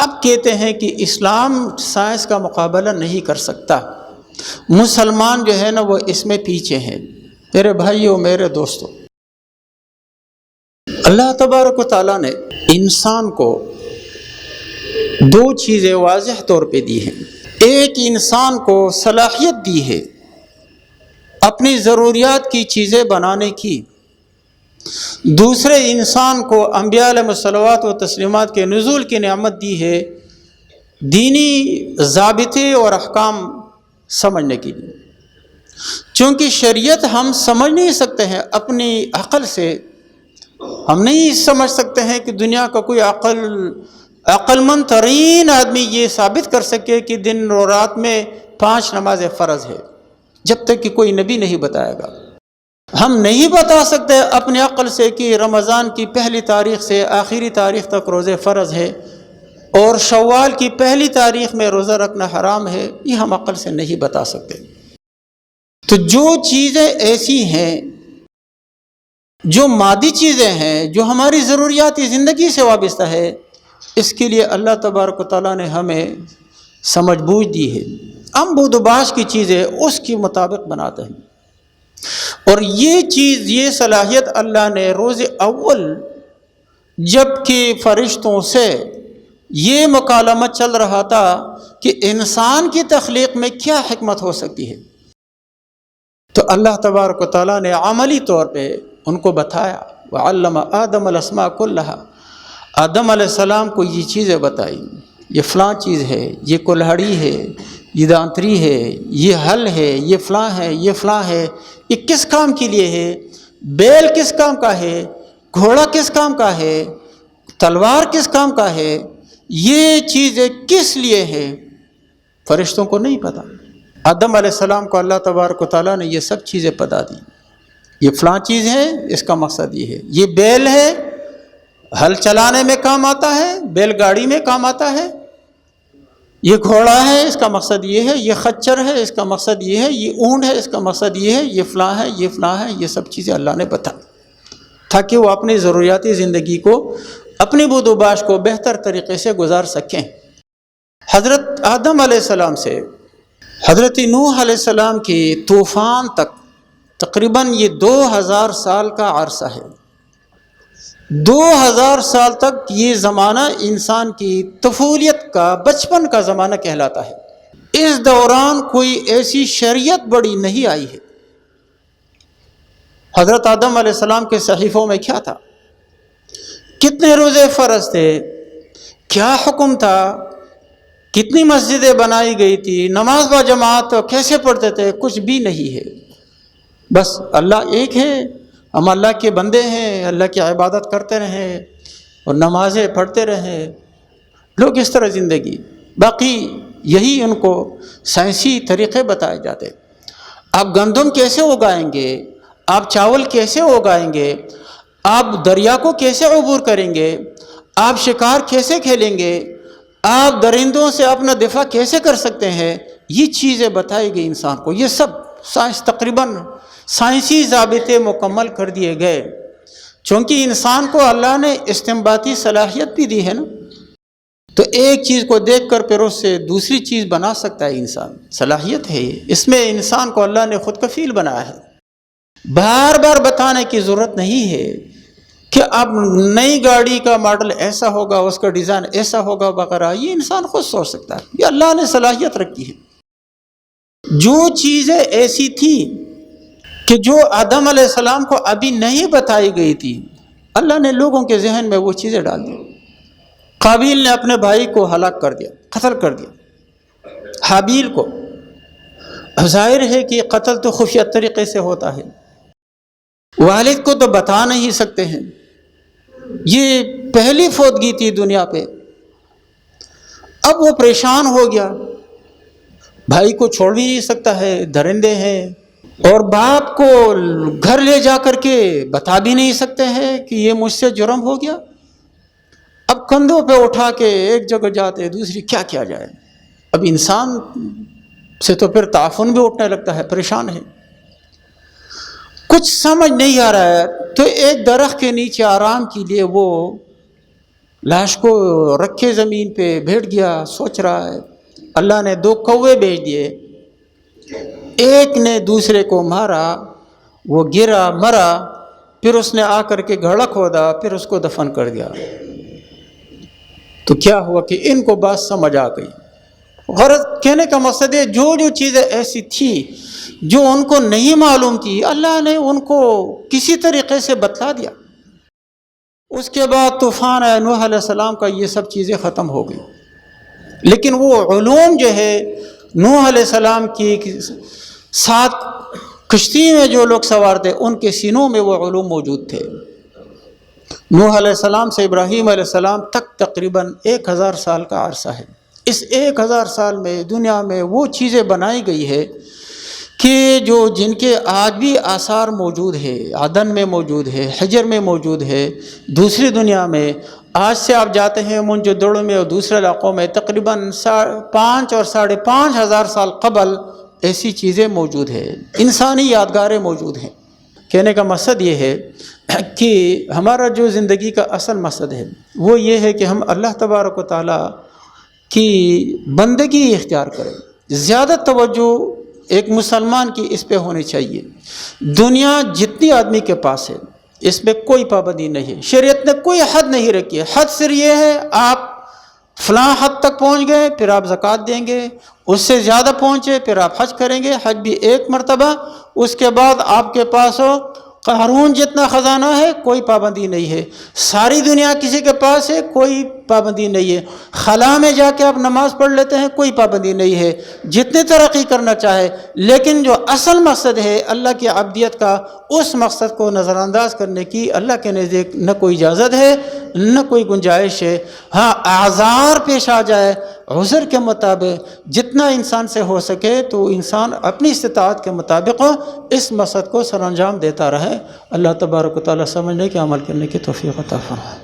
اب کہتے ہیں کہ اسلام سائنس کا مقابلہ نہیں کر سکتا، مسلمان جو ہے نا وہ اس میں پیچھے ہیں۔ میرے بھائیوں، میرے دوستوں، اللہ تبارک و تعالیٰ نے انسان کو دو چیزیں واضح طور پہ دی ہیں۔ ایک، انسان کو صلاحیت دی ہے اپنی ضروریات کی چیزیں بنانے کی۔ دوسرے، انسان کو انبیاء علیہ الصلوات و تسلیمات کے نزول کی نعمت دی ہے دینی ضابطے اور احکام سمجھنے کے لیے۔ چونکہ شریعت ہم سمجھ نہیں سکتے ہیں اپنی عقل سے، ہم نہیں سمجھ سکتے ہیں کہ دنیا کا کوئی عقل مند ترین آدمی یہ ثابت کر سکے کہ دن اور رات میں 5 نمازیں فرض ہے، جب تک کہ کوئی نبی نہیں بتائے گا۔ ہم نہیں بتا سکتے اپنی عقل سے کہ رمضان کی پہلی تاریخ سے آخری تاریخ تک روزے فرض ہے اور شوال کی پہلی تاریخ میں روزہ رکھنا حرام ہے، یہ ہم عقل سے نہیں بتا سکتے۔ تو جو چیزیں ایسی ہیں، جو مادی چیزیں ہیں، جو ہماری ضروریاتی زندگی سے وابستہ ہے، اس کے لیے اللہ تبارک و تعالیٰ نے ہمیں سمجھ بوجھ دی ہے۔ ہم بود و باش کی چیزیں اس کے مطابق بناتے ہیں، اور یہ صلاحیت اللہ نے روز اول جب کہ فرشتوں سے یہ مکالمہ چل رہا تھا کہ انسان کی تخلیق میں کیا حکمت ہو سکتی ہے، تو اللہ تبارک و تعالیٰ نے عملی طور پہ ان کو بتایا۔ وعلم آدم الاسماء کلہا، آدم علیہ السلام کو یہ چیزیں بتائی، یہ فلاں چیز ہے، یہ کلہڑی ہے، یہ دانتری ہے، یہ ہل ہے، یہ فلاں ہے، یہ فلاں ہے، یہ کس کام کے لیے ہے، بیل کس کام کا ہے، گھوڑا کس کام کا ہے، تلوار کس کام کا ہے، یہ چیزیں کس لیے ہے، فرشتوں کو نہیں پتہ۔ آدم علیہ السلام کو اللہ تبارک و تعالیٰ نے یہ سب چیزیں بتا دی، یہ فلاں چیز ہے، اس کا مقصد یہ ہے، یہ بیل ہے، ہل چلانے میں کام آتا ہے، بیل گاڑی میں کام آتا ہے، یہ گھوڑا ہے، اس کا مقصد یہ ہے، یہ خچر ہے، اس کا مقصد یہ ہے، یہ اونٹ ہے، اس کا مقصد یہ ہے، یہ فلاں ہے، یہ فلاں ہے، یہ سب چیزیں اللہ نے بتا، تاکہ وہ اپنی ضروریاتی زندگی کو، اپنی بود و باش کو بہتر طریقے سے گزار سکیں۔ حضرت آدم علیہ السلام سے حضرت نوح علیہ السلام کی طوفان تک تقریباً یہ 2000 سال کا عرصہ ہے۔ 2000 سال تک یہ زمانہ انسان کی طفولیت کا، بچپن کا زمانہ کہلاتا ہے۔ اس دوران کوئی ایسی شریعت بڑی نہیں آئی ہے۔ حضرت آدم علیہ السلام کے صحیفوں میں کیا تھا، کتنے روزے فرض تھے، کیا حکم تھا، کتنی مسجدیں بنائی گئی تھی، نماز با جماعت کیسے پڑھتے تھے، کچھ بھی نہیں ہے۔ بس اللہ ایک ہے، ہم اللہ کے بندے ہیں، اللہ کی عبادت کرتے رہیں اور نمازیں پڑھتے رہیں، لوگ اس طرح زندگی، باقی یہی ان کو سائنسی طریقے بتائے جاتے۔ آپ گندم کیسے اگائیں گے، آپ چاول کیسے اگائیں گے، آپ دریا کو کیسے عبور کریں گے، آپ شکار کیسے کھیلیں گے، آپ درندوں سے اپنا دفاع کیسے کر سکتے ہیں، یہ چیزیں بتائی گئی انسان کو۔ یہ سب سائنس، تقریباً سائنسی ضابطے مکمل کر دیے گئے، چونکہ انسان کو اللہ نے استنباطی صلاحیت بھی دی ہے نا، تو ایک چیز کو دیکھ کر پھر اس سے دوسری چیز بنا سکتا ہے انسان، صلاحیت ہے یہ، اس میں انسان کو اللہ نے خود کفیل بنایا ہے۔ بار بار بتانے کی ضرورت نہیں ہے کہ اب نئی گاڑی کا ماڈل ایسا ہوگا، اس کا ڈیزائن ایسا ہوگا وغیرہ، یہ انسان خود سوچ سکتا ہے، یہ اللہ نے صلاحیت رکھی ہے۔ جو چیزیں ایسی تھی کہ جو آدم علیہ السلام کو ابھی نہیں بتائی گئی تھی، اللہ نے لوگوں کے ذہن میں وہ چیزیں ڈال دی۔ قابیل نے اپنے بھائی کو ہلاک کر دیا، قتل کر دیا، حابیل کو۔ اب ظاہر ہے کہ قتل تو خفیہ طریقے سے ہوتا ہے، والد کو تو بتا نہیں سکتے ہیں، یہ پہلی فوتگی تھی دنیا پہ۔ اب وہ پریشان ہو گیا، بھائی کو چھوڑ بھی نہیں سکتا ہے، درندے ہیں، اور باپ کو گھر لے جا کر کے بتا بھی نہیں سکتے ہیں کہ یہ مجھ سے جرم ہو گیا۔ اب کندھوں پہ اٹھا کے ایک جگہ جاتے دوسری، کیا کیا جائے؟ اب انسان سے تو پھر تعفن بھی اٹھنے لگتا ہے، پریشان ہے، کچھ سمجھ نہیں آ رہا ہے، تو ایک درخت کے نیچے آرام کے لیے وہ لاش کو رکھے زمین پہ بیٹھ گیا، سوچ رہا ہے۔ اللہ نے 2 کوے بھیج دیے، ایک نے دوسرے کو مارا، وہ گرا مرا، پھر اس نے آ کر کے گڑھا کھودا، پھر اس کو دفن کر دیا۔ تو کیا ہوا کہ ان کو بات سمجھ آ گئی۔ غرض کہنے کا مقصد ہے جو چیزیں ایسی تھی جو ان کو نہیں معلوم تھی، اللہ نے ان کو کسی طریقے سے بتلا دیا۔ اس کے بعد طوفان آیا، نوح علیہ السلام کا یہ سب چیزیں ختم ہو گئی، لیکن وہ علوم جو ہے نوح علیہ السلام کی ساتھ کشتی میں جو لوگ سوار تھے ان کے سینوں میں وہ علوم موجود تھے۔ نوح علیہ السلام سے ابراہیم علیہ السلام تک تقریباً 1000 سال کا عرصہ ہے۔ اس 1000 سال میں دنیا میں وہ چیزیں بنائی گئی ہے کہ جن کے آج بھی آثار موجود ہے، عدن میں موجود ہے، حجر میں موجود ہے، دوسری دنیا میں آج سے آپ جاتے ہیں منجدڑ میں اور دوسرے علاقوں میں تقریباً 5 اور 5.5 ہزار سال قبل ایسی چیزیں موجود ہیں، انسانی یادگاریں موجود ہیں۔ کہنے کا مقصد یہ ہے کہ ہمارا جو زندگی کا اصل مقصد ہے وہ یہ ہے کہ ہم اللہ تبارک و تعالیٰ کی بندگی اختیار کریں۔ زیادہ توجہ ایک مسلمان کی اس پہ ہونی چاہیے۔ دنیا جتنی آدمی کے پاس ہے اس میں کوئی پابندی نہیں ہے، شریعت نے کوئی حد نہیں رکھی ہے۔ حد صرف یہ ہے آپ فلاں حد تک پہنچ گئے پھر آپ زکوٰۃ دیں گے، اس سے زیادہ پہنچے پھر آپ حج کریں گے، حج بھی 1 مرتبہ، اس کے بعد آپ کے پاس ہو قارون جتنا خزانہ ہے کوئی پابندی نہیں ہے۔ ساری دنیا کسی کے پاس ہے کوئی پابندی نہیں ہے۔ خلا میں جا کے آپ نماز پڑھ لیتے ہیں کوئی پابندی نہیں ہے، جتنی ترقی کرنا چاہے، لیکن جو اصل مقصد ہے اللہ کی عبدیت کا، اس مقصد کو نظر انداز کرنے کی اللہ کے نزدیک نہ کوئی اجازت ہے نہ کوئی گنجائش ہے۔ ہاں اعذار پیش آ جائے، عذر کے مطابق جتنا انسان سے ہو سکے تو انسان اپنی استطاعت کے مطابق اس مقصد کو سر انجام دیتا رہے۔ اللہ تبارک و تعالیٰ سمجھنے کے عمل کرنے کی توفیق عطا فرمائے۔